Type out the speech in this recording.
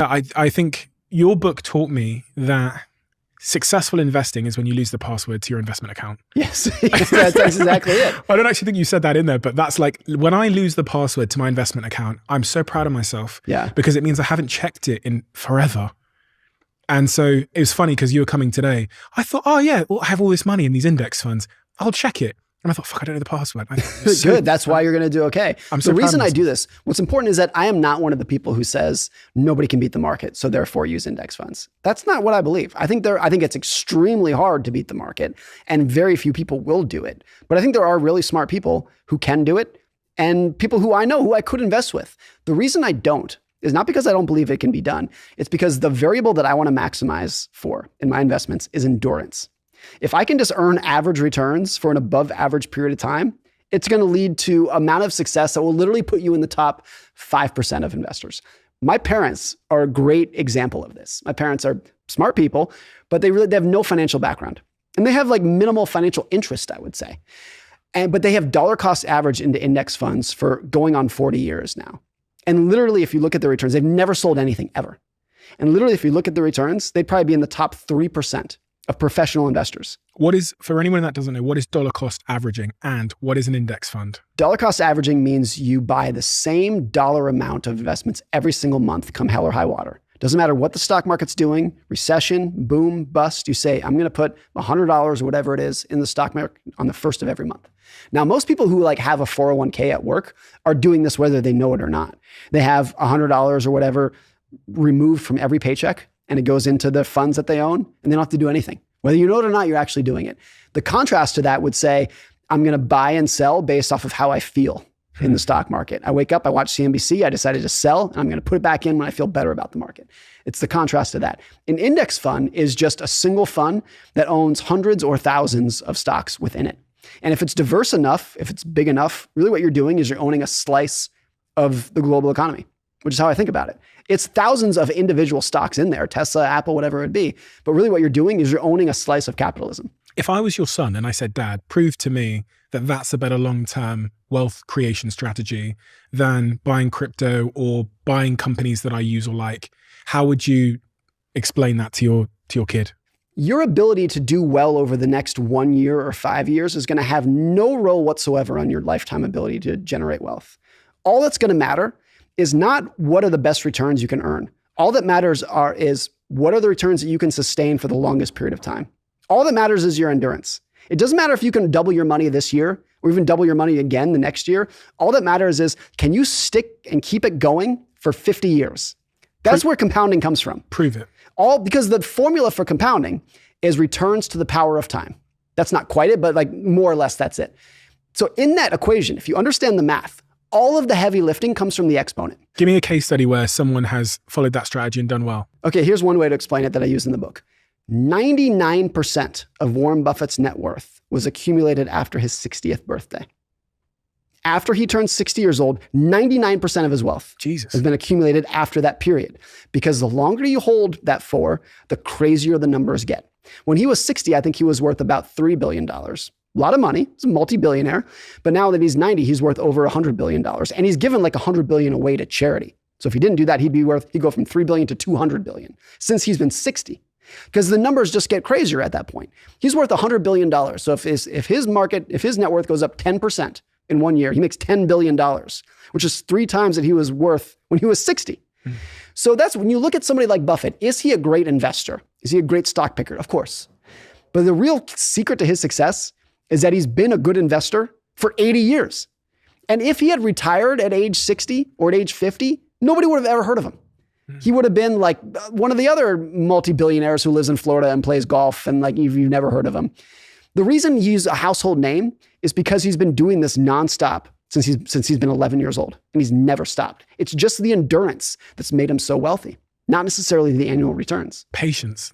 I think your book taught me that successful investing is when you lose the password to your investment account. Yes, that's exactly it. I don't actually think you said that in there, but that's like, when I lose the password to my investment account, I'm so proud of myself. Yeah. Because it means I haven't checked it in forever. And so it was funny because you were coming today. I thought, oh yeah, well, I have all this money in these index funds. I'll check it. And I thought, fuck, I don't know the password. Good. That's why you're going to do okay. The reason I do this, what's important is that I am not one of the people who says nobody can beat the market, so therefore use index funds. That's not what I believe. I think it's extremely hard to beat the market, and very few people will do it. But I think there are really smart people who can do it, and people who I know who I could invest with. The reason I don't is not because I don't believe it can be done. It's because the variable that I want to maximize for in my investments is endurance. If I can just earn average returns for an above average period of time, it's going to lead to an amount of success that will literally put you in the top 5% of investors. My parents are a great example of this. My parents are smart people, but they have no financial background. And they have like minimal financial interest, I would say. But they have dollar cost average into index funds for going on 40 years now. And literally, if you look at the returns, they've never sold anything ever. And literally, if you look at the returns, they'd probably be in the top 3% of professional investors. For anyone that doesn't know, what is dollar cost averaging and what is an index fund? Dollar cost averaging means you buy the same dollar amount of investments every single month, come hell or high water. Doesn't matter what the stock market's doing, recession, boom, bust. You say, I'm going to put $100 or whatever it is in the stock market on the first of every month. Now, most people who have a 401k at work are doing this whether they know it or not. They have $100 or whatever removed from every paycheck, and it goes into the funds that they own, and they don't have to do anything. Whether you know it or not, you're actually doing it. The contrast to that would say, I'm going to buy and sell based off of how I feel in the stock market. I wake up, I watch CNBC, I decided to sell, and I'm going to put it back in when I feel better about the market. It's the contrast to that. An index fund is just a single fund that owns hundreds or thousands of stocks within it. And if it's diverse enough, if it's big enough, really what you're doing is you're owning a slice of the global economy, which is how I think about it. It's thousands of individual stocks in there, Tesla, Apple, whatever it be. But really what you're doing is you're owning a slice of capitalism. If I was your son and I said, Dad, prove to me that that's a better long-term wealth creation strategy than buying crypto or buying companies that I use or like, how would you explain that to your kid? Your ability to do well over the next 1 year or 5 years is going to have no role whatsoever on your lifetime ability to generate wealth. All that's going to matter is not what are the best returns you can earn. All that matters is what are the returns that you can sustain for the longest period of time. All that matters is your endurance. It doesn't matter if you can double your money this year or even double your money again the next year. All that matters is, can you stick and keep it going for 50 years? That's where compounding comes from. Prove it. Because the formula for compounding is returns to the power of time. That's not quite it, but more or less that's it. So in that equation, if you understand the math, all of the heavy lifting comes from the exponent. Give me a case study where someone has followed that strategy and done well. Okay, here's one way to explain it that I use in the book. 99% of Warren Buffett's net worth was accumulated after his 60th birthday. After he turned 60 years old, 99% of his wealth has been accumulated after that period. Because the longer you hold that for, the crazier the numbers get. When he was 60, I think he was worth about $3 billion. A lot of money. He's a multi-billionaire. But now that he's 90, he's worth over $100 billion. And he's given $100 billion away to charity. So if he didn't do that, he'd go from $3 billion to $200 billion since he's been 60. Because the numbers just get crazier at that point. He's worth $100 billion. So if his net worth goes up 10% in 1 year, he makes $10 billion, which is 3 times that he was worth when he was 60. Mm. So that's when you look at somebody like Buffett, is he a great investor? Is he a great stock picker? Of course. But the real secret to his success is that he's been a good investor for 80 years. And if he had retired at age 60 or at age 50, nobody would have ever heard of him. He would have been like one of the other multi-billionaires who lives in Florida and plays golf, and you've never heard of him. The reason he's a household name is because he's been doing this nonstop since he's been 11 years old, and he's never stopped. It's just the endurance that's made him so wealthy, not necessarily the annual returns. Patience.